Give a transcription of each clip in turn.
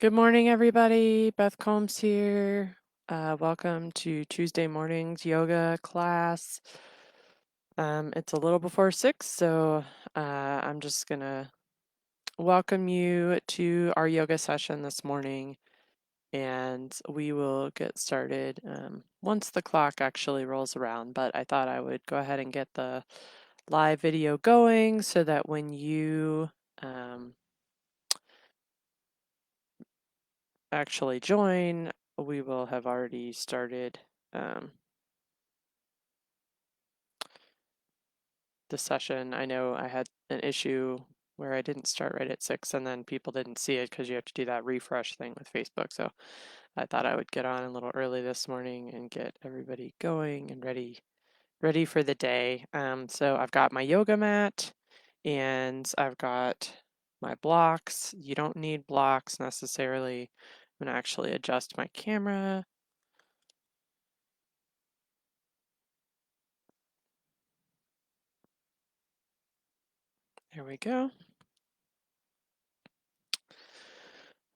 Good morning, everybody. Beth Combs here. Welcome to Tuesday morning's yoga class. It's a little before 6, so I'm just gonna welcome you to our yoga session this morning, and we will get started once the clock actually rolls around. But I thought I would go ahead and get the live video going so that when you actually join, we will have already started the session. I know I had an issue where I didn't start right at 6 and then people didn't see it because you have to do that refresh thing with Facebook. So I thought I would get on a little early this morning and get everybody going and ready for the day. So I've got my yoga mat and I've got my blocks. You don't need blocks necessarily. I'm gonna actually adjust my camera. There we go.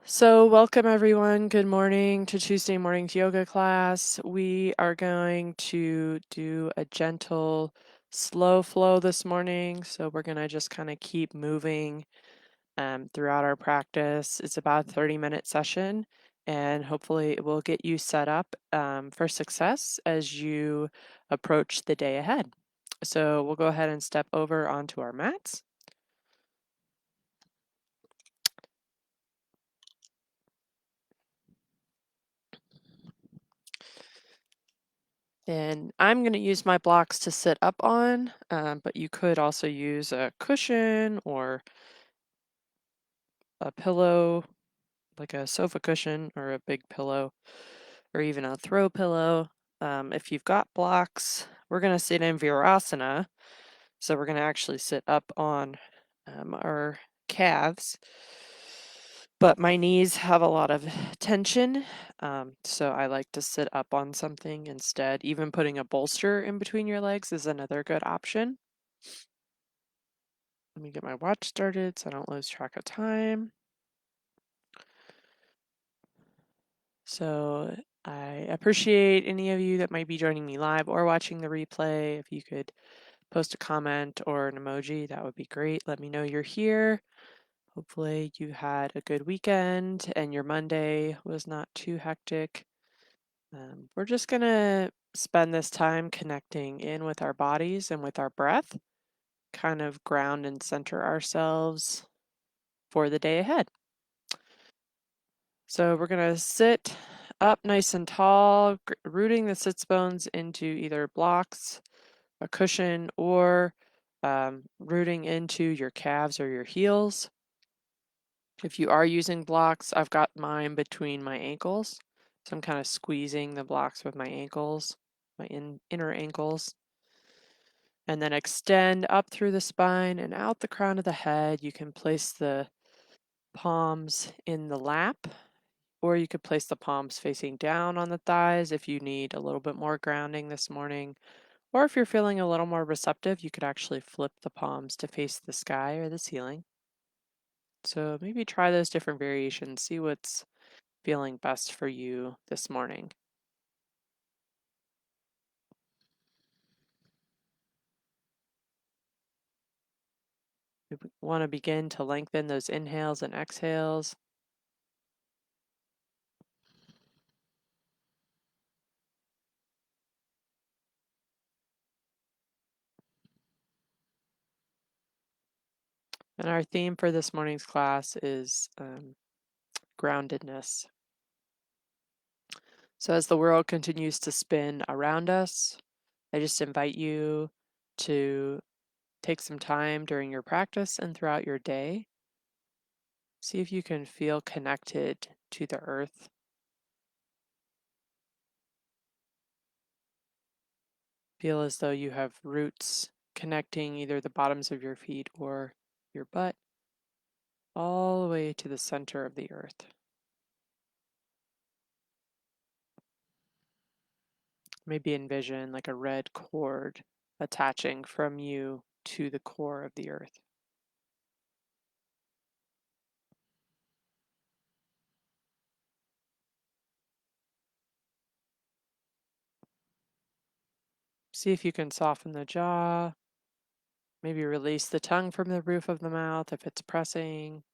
So welcome everyone. Good morning to Tuesday morning's yoga class. We are going to do a gentle, slow flow this morning. So we're going to just kind of keep moving throughout our practice. It's about a 30-minute session, and hopefully it will get you set up for success as you approach the day ahead. So we'll go ahead and step over onto our mats. And I'm going to use my blocks to sit up on, but you could also use a cushion or a pillow, like a sofa cushion or a big pillow, or even a throw pillow. If you've got blocks, we're going to sit in Virasana. So we're going to actually sit up on our calves. But my knees have a lot of tension, so I like to sit up on something instead. Even putting a bolster in between your legs is another good option. Let me get my watch started so I don't lose track of time. So I appreciate any of you that might be joining me live or watching the replay. If you could post a comment or an emoji, that would be great. Let me know you're here. Hopefully you had a good weekend and your Monday was not too hectic. We're just going to spend this time connecting in with our bodies and with our breath, kind of ground and center ourselves for the day ahead. So we're going to sit up nice and tall, rooting the sits bones into either blocks, a cushion, or rooting into your calves or your heels. If you are using blocks, I've got mine between my ankles. So I'm kind of squeezing the blocks with my ankles, my inner ankles. And then extend up through the spine and out the crown of the head. You can place the palms in the lap, or you could place the palms facing down on the thighs if you need a little bit more grounding this morning. Or if you're feeling a little more receptive, you could actually flip the palms to face the sky or the ceiling. So maybe try those different variations, see what's feeling best for you this morning. We want to begin to lengthen those inhales and exhales. And our theme for this morning's class is groundedness. So as the world continues to spin around us, I just invite you to take some time during your practice and throughout your day. See if you can feel connected to the earth. Feel as though you have roots connecting either the bottoms of your feet or your butt all the way to the center of the earth. Maybe envision like a red cord attaching from you to the core of the earth. See if you can soften the jaw. Maybe release the tongue from the roof of the mouth if it's pressing.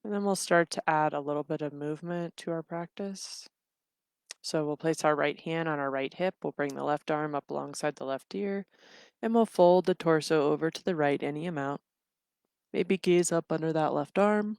And then we'll start to add a little bit of movement to our practice. So we'll place our right hand on our right hip. We'll bring the left arm up alongside the left ear, and we'll fold the torso over to the right any amount. Maybe gaze up under that left arm.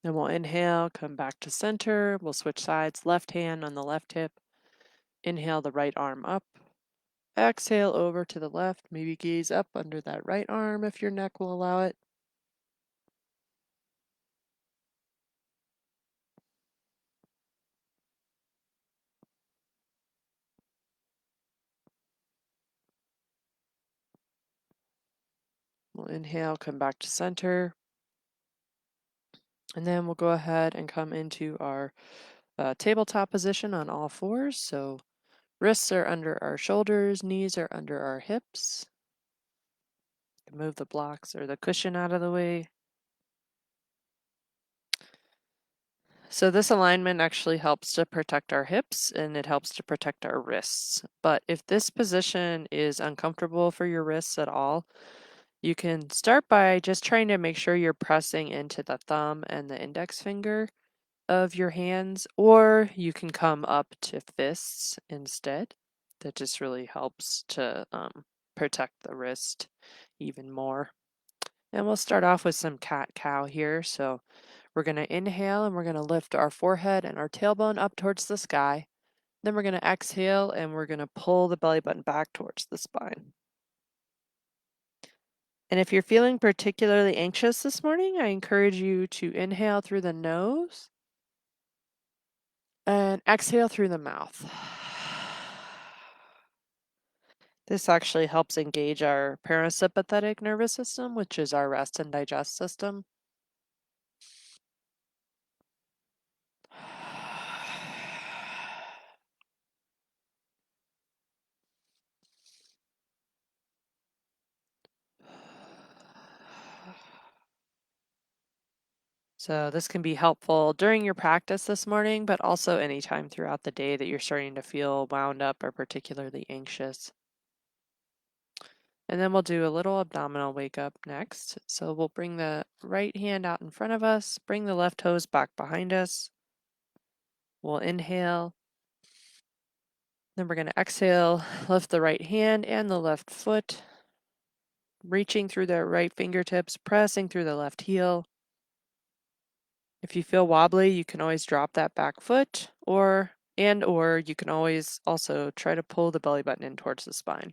Then we'll inhale, come back to center. We'll switch sides, left hand on the left hip. Inhale the right arm up. Exhale over to the left. Maybe gaze up under that right arm if your neck will allow it. We'll inhale, come back to center. And then we'll go ahead and come into our tabletop position on all fours. So wrists are under our shoulders, knees are under our hips. Move the blocks or the cushion out of the way. So this alignment actually helps to protect our hips and it helps to protect our wrists. But if this position is uncomfortable for your wrists at all, you can start by just trying to make sure you're pressing into the thumb and the index finger of your hands, or you can come up to fists instead. That just really helps to protect the wrist even more. And we'll start off with some cat-cow here. So we're going to inhale and we're going to lift our forehead and our tailbone up towards the sky. Then we're going to exhale and we're going to pull the belly button back towards the spine. And if you're feeling particularly anxious this morning, I encourage you to inhale through the nose and exhale through the mouth. This actually helps engage our parasympathetic nervous system, which is our rest and digest system. So this can be helpful during your practice this morning, but also anytime throughout the day that you're starting to feel wound up or particularly anxious. And then we'll do a little abdominal wake up next. So we'll bring the right hand out in front of us, bring the left toes back behind us. We'll inhale. Then we're going to exhale, lift the right hand and the left foot, reaching through the right fingertips, pressing through the left heel. If you feel wobbly, you can always drop that back foot or you can always also try to pull the belly button in towards the spine.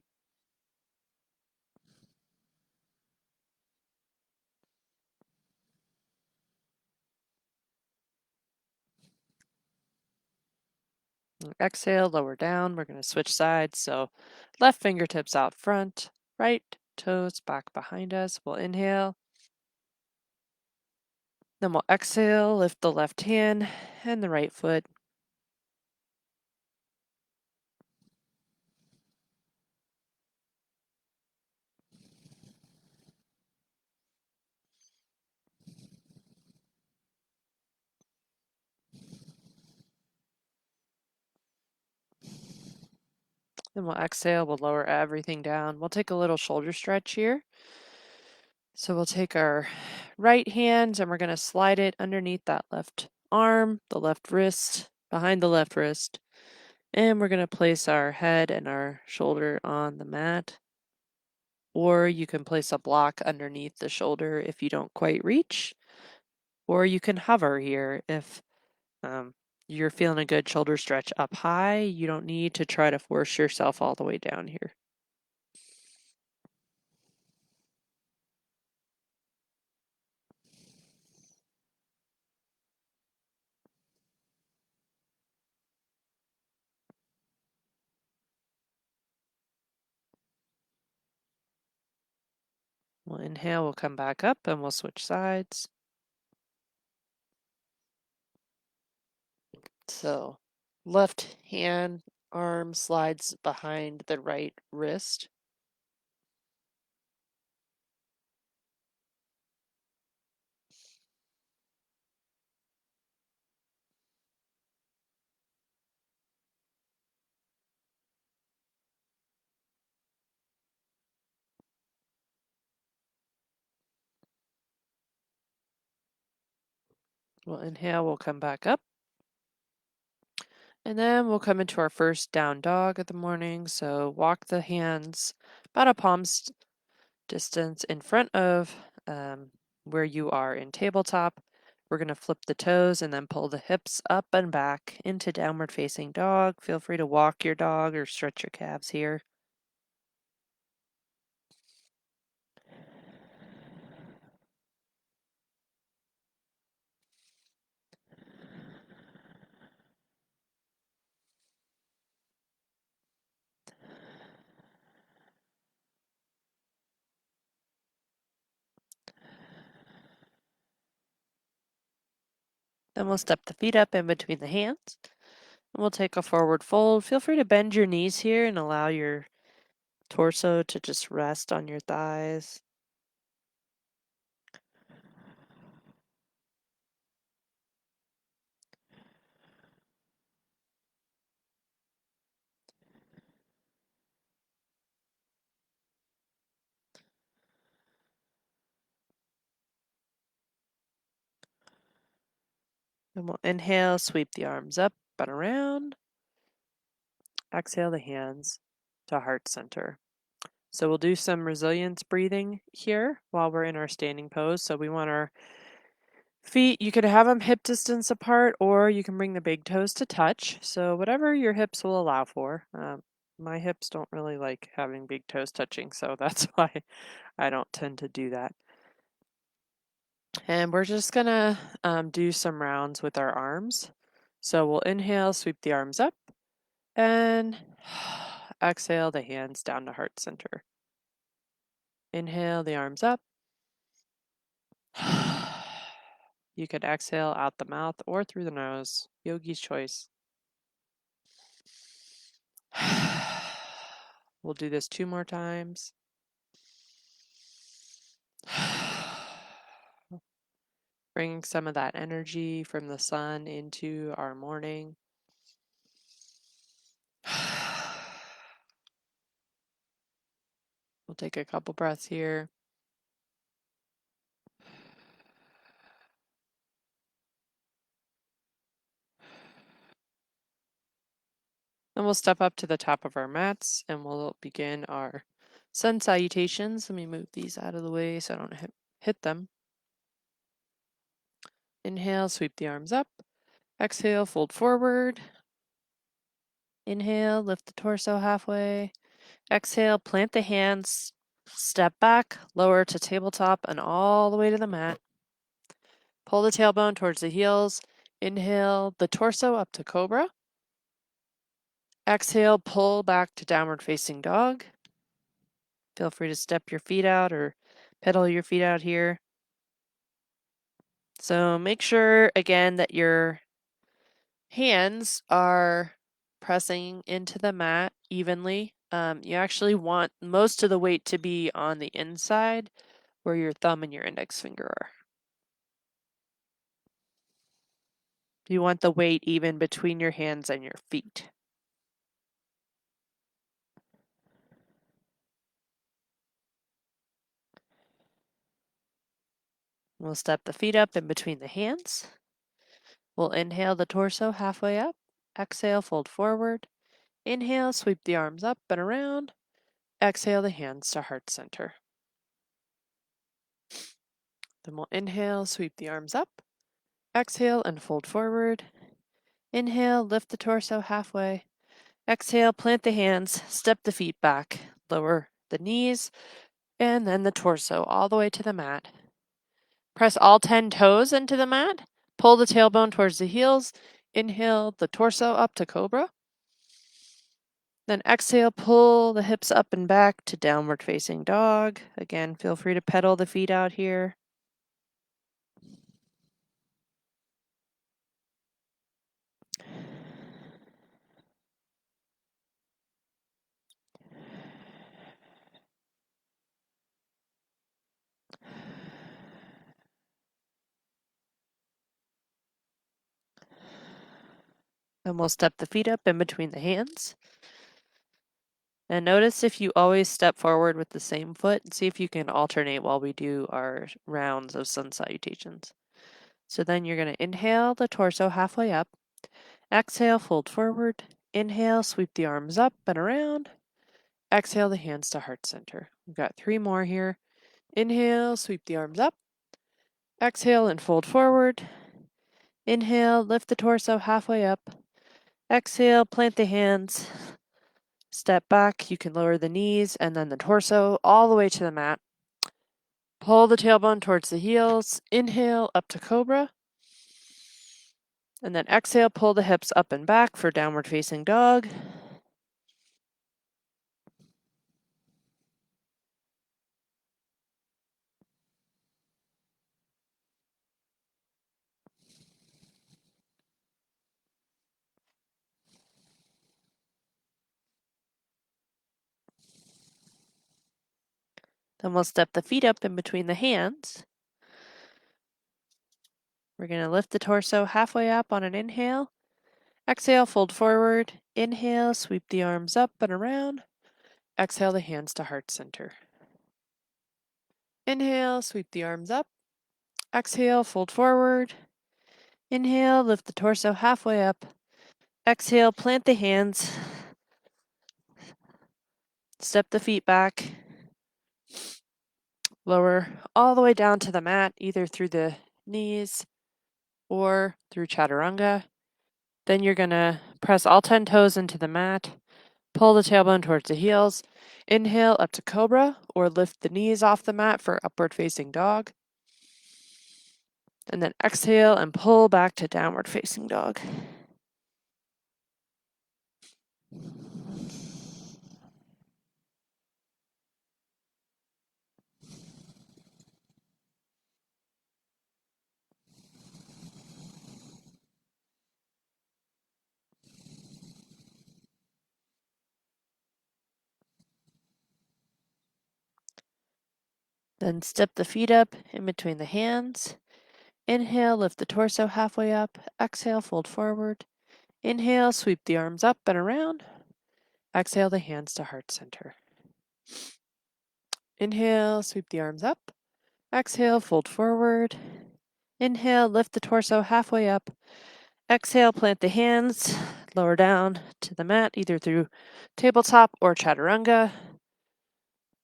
Exhale, lower down. We're going to switch sides. So left fingertips out front, right toes back behind us. We'll inhale. Then we'll exhale, lift the left hand and the right foot. Then we'll exhale, we'll lower everything down. We'll take a little shoulder stretch here. So we'll take our right hand and we're going to slide it underneath that left arm, the left wrist, behind the left wrist. And we're going to place our head and our shoulder on the mat. Or you can place a block underneath the shoulder if you don't quite reach. Or you can hover here if you're feeling a good shoulder stretch up high. You don't need to try to force yourself all the way down here. We'll inhale, we'll come back up and we'll switch sides. So left hand arm slides behind the right wrist. We'll inhale, we'll come back up. And then we'll come into our first down dog of the morning. So walk the hands about a palm's distance in front of where you are in tabletop. We're going to flip the toes and then pull the hips up and back into downward facing dog. Feel free to walk your dog or stretch your calves here. Then we'll step the feet up in between the hands. And we'll take a forward fold. Feel free to bend your knees here and allow your torso to just rest on your thighs. And we'll inhale, sweep the arms up and around. Exhale the hands to heart center. So we'll do some resilience breathing here while we're in our standing pose. So we want our feet, you could have them hip distance apart, or you can bring the big toes to touch. So whatever your hips will allow for. My hips don't really like having big toes touching, so that's why I don't tend to do that. And we're just gonna do some rounds with our arms. So we'll inhale, sweep the arms up, and exhale the hands down to heart center. Inhale the arms up. You could exhale out the mouth or through the nose, yogi's choice. We'll do this 2 more times. Bringing some of that energy from the sun into our morning. We'll take a couple breaths here. Then we'll step up to the top of our mats and we'll begin our sun salutations. Let me move these out of the way so I don't hit them. Inhale, sweep the arms up. Exhale, fold forward. Inhale, lift the torso halfway. Exhale, plant the hands, step back, lower to tabletop and all the way to the mat. Pull the tailbone towards the heels. Inhale the torso up to cobra. Exhale, pull back to downward facing dog. Feel free to step your feet out or pedal your feet out here. So make sure again that your hands are pressing into the mat evenly. You actually want most of the weight to be on the inside where your thumb and your index finger are. You want the weight even between your hands and your feet. We'll step the feet up in between the hands. We'll inhale the torso halfway up. Exhale, fold forward. Inhale, sweep the arms up and around. Exhale the hands to heart center. Then we'll inhale, sweep the arms up. Exhale and fold forward. Inhale, lift the torso halfway. Exhale, plant the hands, step the feet back, lower the knees, and then the torso all the way to the mat. Press all 10 toes into the mat. Pull the tailbone towards the heels. Inhale the torso up to cobra. Then exhale, pull the hips up and back to downward facing dog. Again, feel free to pedal the feet out here. And we'll step the feet up in between the hands. And notice if you always step forward with the same foot, and see if you can alternate while we do our rounds of sun salutations. So then you're going to inhale the torso halfway up. Exhale, fold forward. Inhale, sweep the arms up and around. Exhale the hands to heart center. We've got 3 more here. Inhale, sweep the arms up. Exhale and fold forward. Inhale, lift the torso halfway up. Exhale, plant the hands. Step back. You can lower the knees and then the torso all the way to the mat. Pull the tailbone towards the heels. Inhale, up to cobra. And then exhale, pull the hips up and back for downward facing dog. Then we'll step the feet up in between the hands. We're going to lift the torso halfway up on an inhale. Exhale, fold forward. Inhale, sweep the arms up and around. Exhale the hands to heart center. Inhale, sweep the arms up. Exhale, fold forward. Inhale, lift the torso halfway up. Exhale, plant the hands. Step the feet back. Lower all the way down to the mat, either through the knees or through chaturanga. Then you're going to press all 10 toes into the mat. Pull the tailbone towards the heels. Inhale up to cobra or lift the knees off the mat for upward facing dog. And then exhale and pull back to downward facing dog. Then step the feet up in between the hands. Inhale, lift the torso halfway up. Exhale, fold forward. Inhale, sweep the arms up and around. Exhale the hands to heart center. Inhale, sweep the arms up. Exhale, fold forward. Inhale, lift the torso halfway up. Exhale, plant the hands, lower down to the mat, either through tabletop or chaturanga.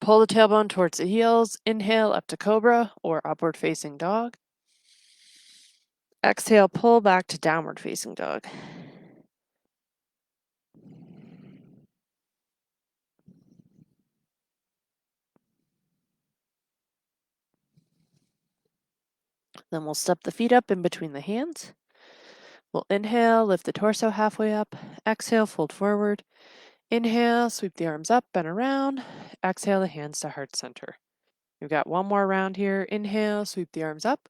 Pull the tailbone towards the heels. Inhale up to cobra or upward facing dog. Exhale, pull back to downward facing dog. Then we'll step the feet up in between the hands. We'll inhale, lift the torso halfway up. Exhale, fold forward. Inhale, sweep the arms up and around. Exhale the hands to heart center. We've got 1 more round here. Inhale, sweep the arms up.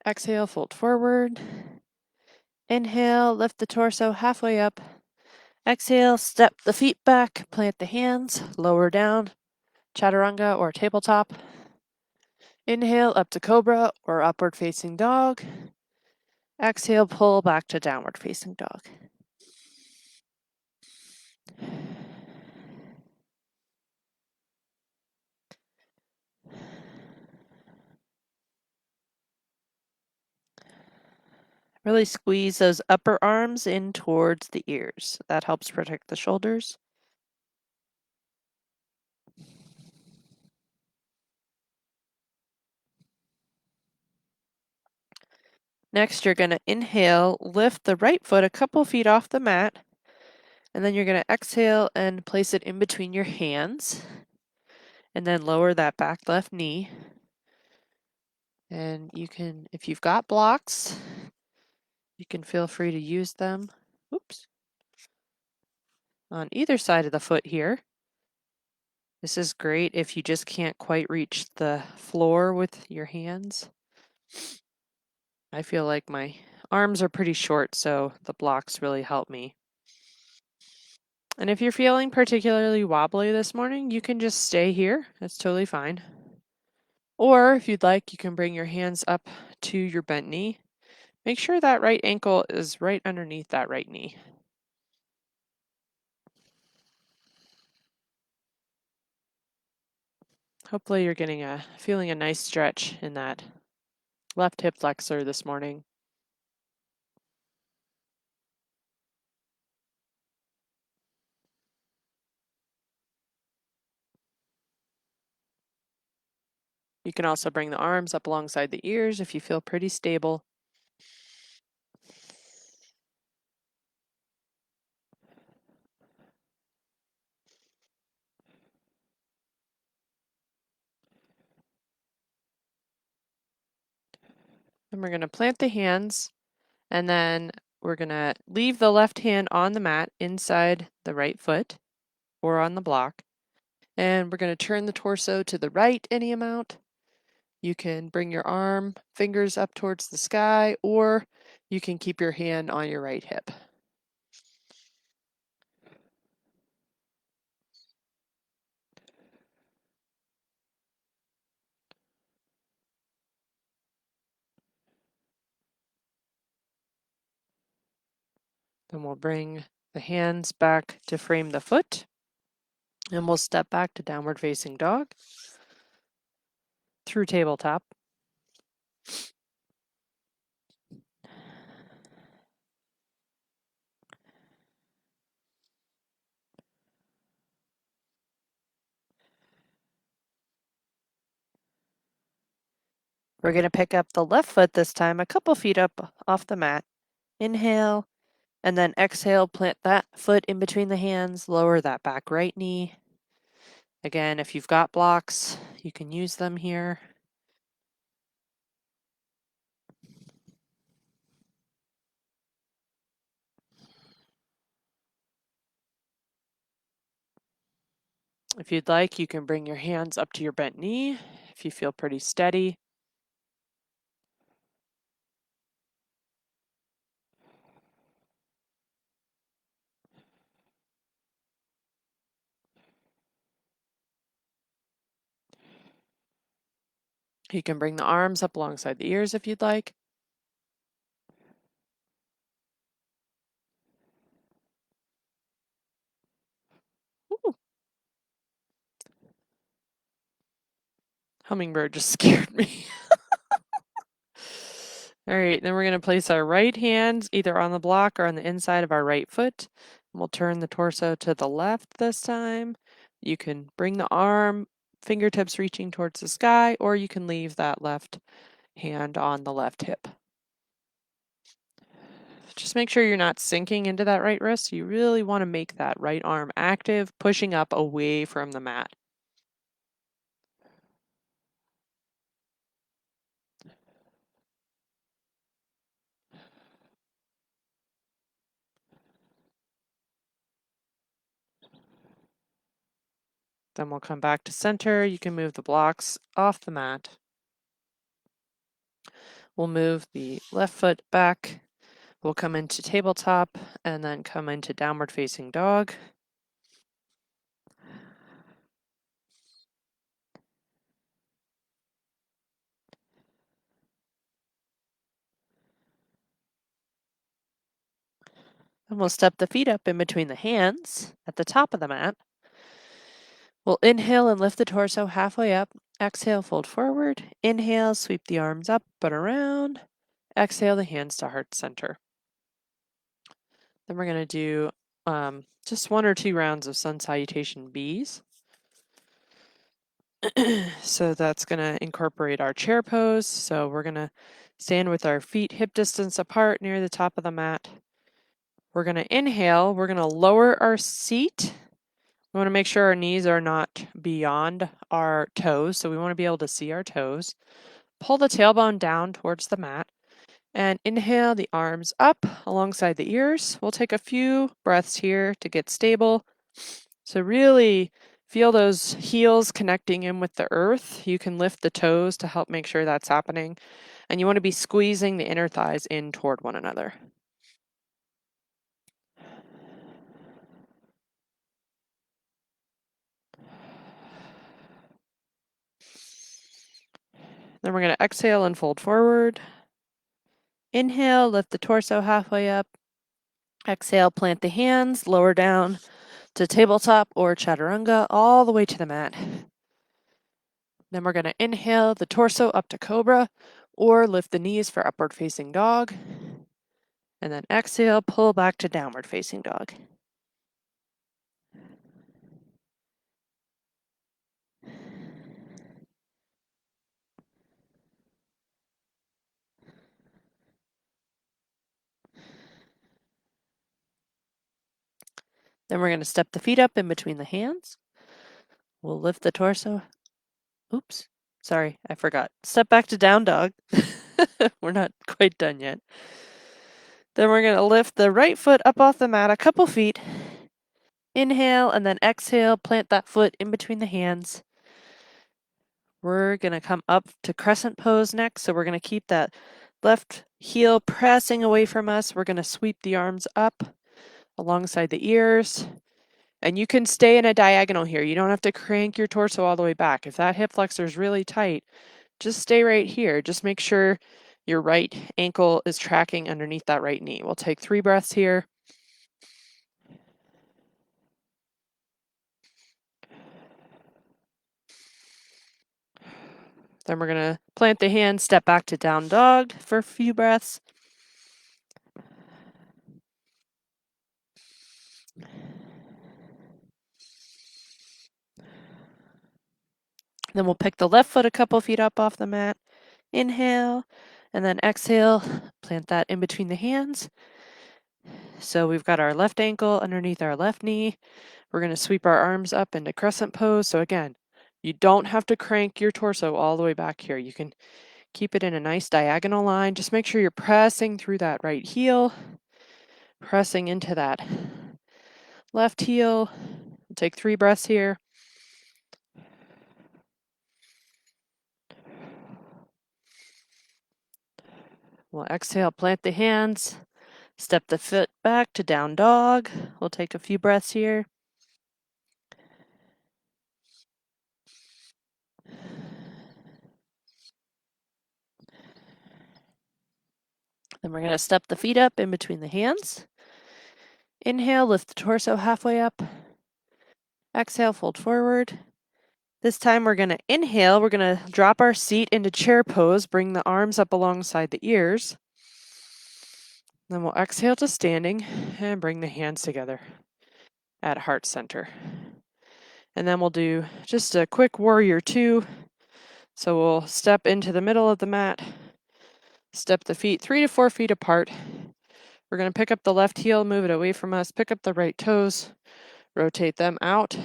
Exhale, fold forward. Inhale, lift the torso halfway up. Exhale, step the feet back, plant the hands, lower down, chaturanga or tabletop. Inhale, up to cobra or upward facing dog. Exhale, pull back to downward facing dog. Really squeeze those upper arms in towards the ears. That helps protect the shoulders. Next, you're going to inhale, lift the right foot a couple feet off the mat, and then you're going to exhale and place it in between your hands, and then lower that back left knee. And you can, if you've got blocks, you can feel free to use them. Oops. On either side of the foot here. This is great if you just can't quite reach the floor with your hands. I feel like my arms are pretty short, so the blocks really help me. And if you're feeling particularly wobbly this morning, you can just stay here. That's totally fine. Or if you'd like, you can bring your hands up to your bent knee. Make sure that right ankle is right underneath that right knee. Hopefully you're feeling a nice stretch in that left hip flexor this morning. You can also bring the arms up alongside the ears if you feel pretty stable. And we're going to plant the hands, and then we're going to leave the left hand on the mat inside the right foot or on the block. And we're going to turn the torso to the right any amount. You can bring your fingers up towards the sky, or you can keep your hand on your right hip. Then we'll bring the hands back to frame the foot, and we'll step back to downward facing dog through tabletop. We're going to pick up the left foot this time, a couple feet up off the mat. Inhale, and then exhale, plant that foot in between the hands, lower that back right knee. Again, if you've got blocks, you can use them here. If you'd like, you can bring your hands up to your bent knee if you feel pretty steady. You can bring the arms up alongside the ears if you'd like. Ooh. Hummingbird just scared me. All right, then we're going to place our right hand either on the block or on the inside of our right foot. We'll turn the torso to the left this time. You can bring the fingertips reaching towards the sky, or you can leave that left hand on the left hip. Just make sure you're not sinking into that right wrist. You really want to make that right arm active, pushing up away from the mat. Then we'll come back to center. You can move the blocks off the mat. We'll move the left foot back. We'll come into tabletop and then come into downward facing dog. And we'll step the feet up in between the hands at the top of the mat. We'll inhale and lift the torso halfway up. Exhale, fold forward. Inhale, sweep the arms up and around. Exhale the hands to heart center. Then we're going to do just 1 or 2 rounds of sun salutation Bs. So that's going to incorporate our chair pose. So we're going to stand with our feet hip distance apart near the top of the mat. We're going to inhale. We're going to lower our seat. We want to make sure our knees are not beyond our toes. So we want to be able to see our toes. Pull the tailbone down towards the mat. And inhale the arms up alongside the ears. We'll take a few breaths here to get stable. So really feel those heels connecting in with the earth. You can lift the toes to help make sure that's happening. And you want to be squeezing the inner thighs in toward one another. Then we're going to exhale and fold forward. Inhale, lift the torso halfway up. Exhale, plant the hands, lower down to tabletop or chaturanga all the way to the mat. Then we're going to inhale the torso up to cobra or lift the knees for upward facing dog. And then exhale, pull back to downward facing dog. Then we're going to step the feet up in between the hands. We'll lift the torso. Oops, sorry, I forgot. Step back to down dog. We're not quite done yet. Then we're going to lift the right foot up off the mat a couple feet. Inhale and then exhale, plant that foot in between the hands. We're going to come up to crescent pose next. So we're going to keep that left heel pressing away from us. We're going to sweep the arms up alongside the ears. And you can stay in a diagonal here. You don't have to crank your torso all the way back. If that hip flexor is really tight, just stay right here. Just make sure your right ankle is tracking underneath that right knee. We'll take 3 breaths here. Then we're going to plant the hands, step back to down dog for a few breaths. Then we'll pick the left foot a couple feet up off the mat. Inhale, and then exhale, plant that in between the hands. So we've got our left ankle underneath our left knee. We're going to sweep our arms up into crescent pose. So again, you don't have to crank your torso all the way back here. You can keep it in a nice diagonal line. Just make sure you're pressing through that right heel, pressing into that left heel. We'll take 3 breaths here. We'll exhale, plant the hands, step the foot back to down dog. We'll take a few breaths here. Then we're going to step the feet up in between the hands. Inhale, lift the torso halfway up. Exhale, fold forward. This time we're going to inhale. We're going to drop our seat into chair pose, bring the arms up alongside the ears. Then we'll exhale to standing and bring the hands together at heart center. And then we'll do just a quick warrior 2. So we'll step into the middle of the mat, step the feet 3 to 4 feet apart. We're going to pick up the left heel, move it away from us, pick up the right toes, rotate them out.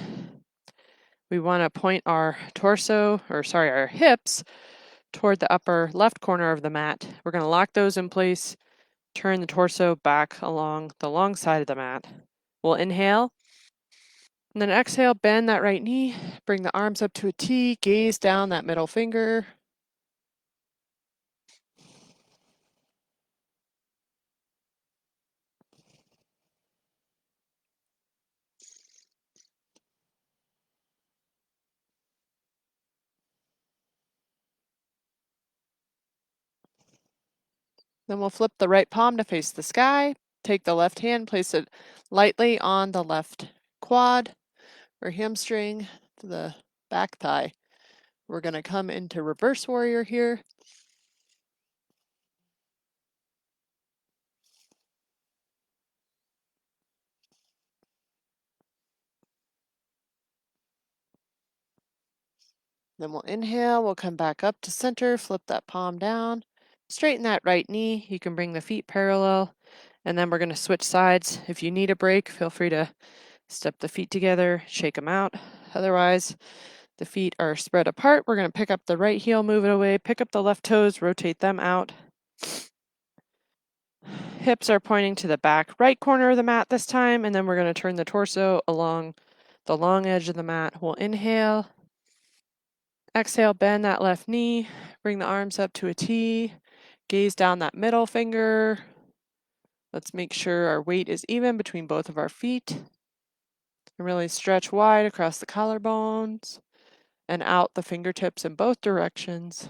We want to point our our hips toward the upper left corner of the mat. We're going to lock those in place, turn the torso back along the long side of the mat. We'll inhale, and then exhale, bend that right knee, bring the arms up to a T, gaze down that middle finger. Then we'll flip the right palm to face the sky. Take the left hand, place it lightly on the left quad or hamstring, the back thigh. We're going to come into reverse warrior here. Then we'll inhale, we'll come back up to center, flip that palm down, straighten that right knee. You can bring the feet parallel, and then we're going to switch sides. If you need a break, feel free to step the feet together, shake them out. Otherwise, the feet are spread apart. We're going to pick up the right heel, move it away, pick up the left toes, rotate them out. Hips are pointing to the back right corner of the mat this time, and then we're going to turn the torso along the long edge of the mat. We'll inhale. Exhale, bend that left knee, bring the arms up to a T, gaze down that middle finger. Let's make sure our weight is even between both of our feet. And really stretch wide across the collarbones and out the fingertips in both directions.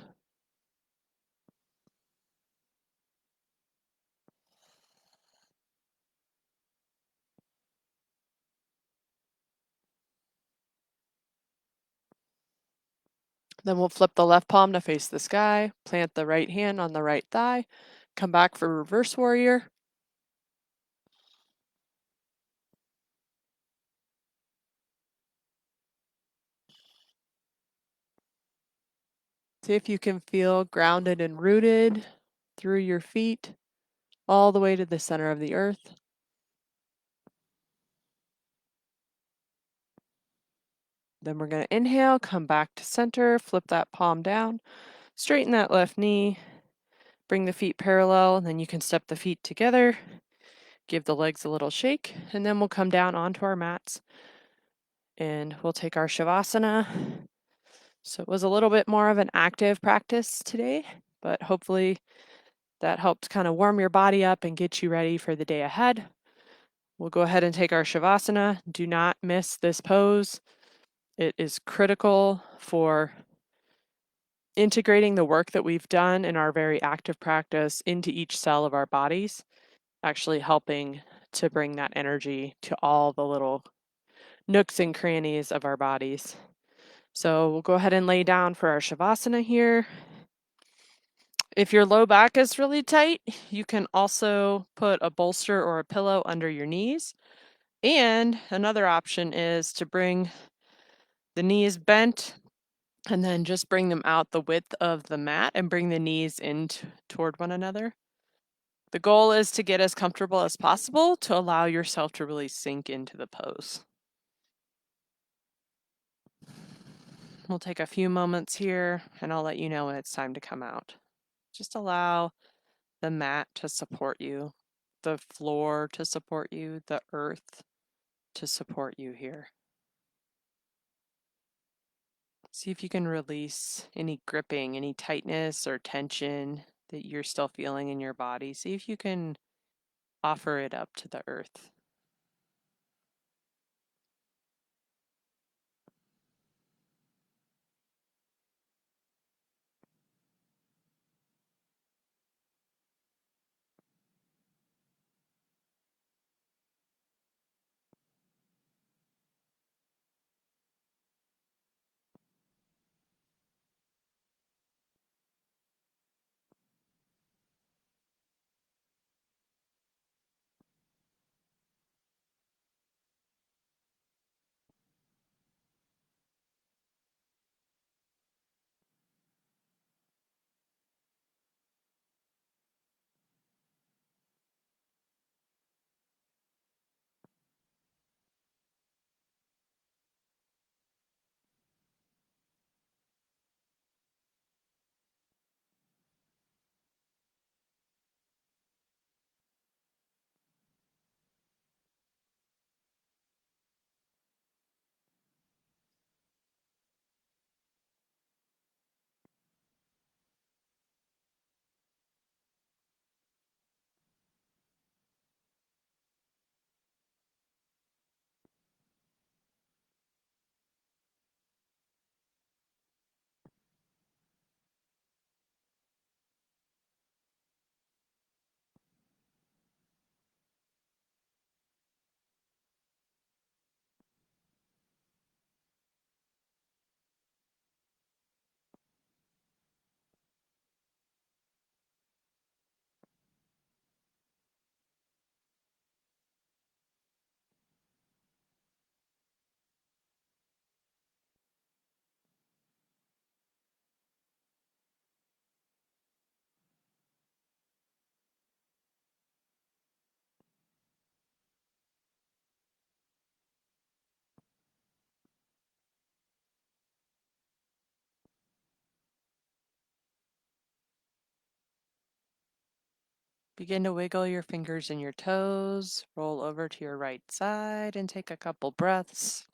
Then we'll flip the left palm to face the sky, plant the right hand on the right thigh, come back for reverse warrior. See if you can feel grounded and rooted through your feet all the way to the center of the earth. Then we're going to inhale, come back to center, flip that palm down, straighten that left knee, bring the feet parallel, and then you can step the feet together, give the legs a little shake, and then we'll come down onto our mats and we'll take our Shavasana. So it was a little bit more of an active practice today, but hopefully that helped kind of warm your body up and get you ready for the day ahead. We'll go ahead and take our Shavasana. Do not miss this pose. It is critical for integrating the work that we've done in our very active practice into each cell of our bodies, actually helping to bring that energy to all the little nooks and crannies of our bodies. So we'll go ahead and lay down for our Shavasana here. If your low back is really tight, you can also put a bolster or a pillow under your knees. And another option is to bring the knees bent and then just bring them out the width of the mat and bring the knees in toward one another. The goal is to get as comfortable as possible to allow yourself to really sink into the pose. We'll take a few moments here and I'll let you know when it's time to come out. Just allow the mat to support you, the floor to support you, the earth to support you here. See if you can release any gripping, any tightness or tension that you're still feeling in your body. See if you can offer it up to the earth. Begin to wiggle your fingers and your toes. Roll over to your right side and take a couple breaths.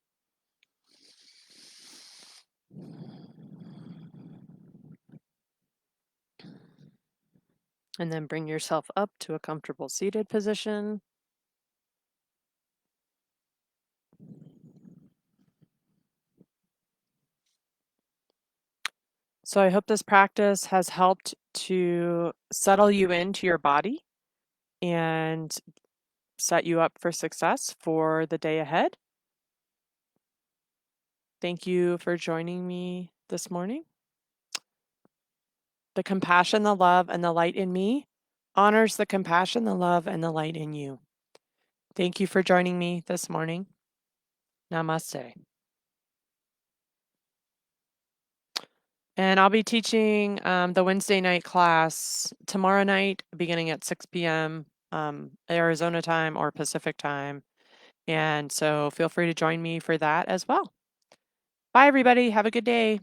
And then bring yourself up to a comfortable seated position. So I hope this practice has helped to settle you into your body and set you up for success for the day ahead. Thank you for joining me this morning. The compassion, the love, and the light in me honors the compassion, the love, and the light in you. Thank you for joining me this morning. Namaste. And I'll be teaching the Wednesday night class tomorrow night, beginning at 6 p.m. Arizona time or Pacific time. And so feel free to join me for that as well. Bye, everybody. Have a good day.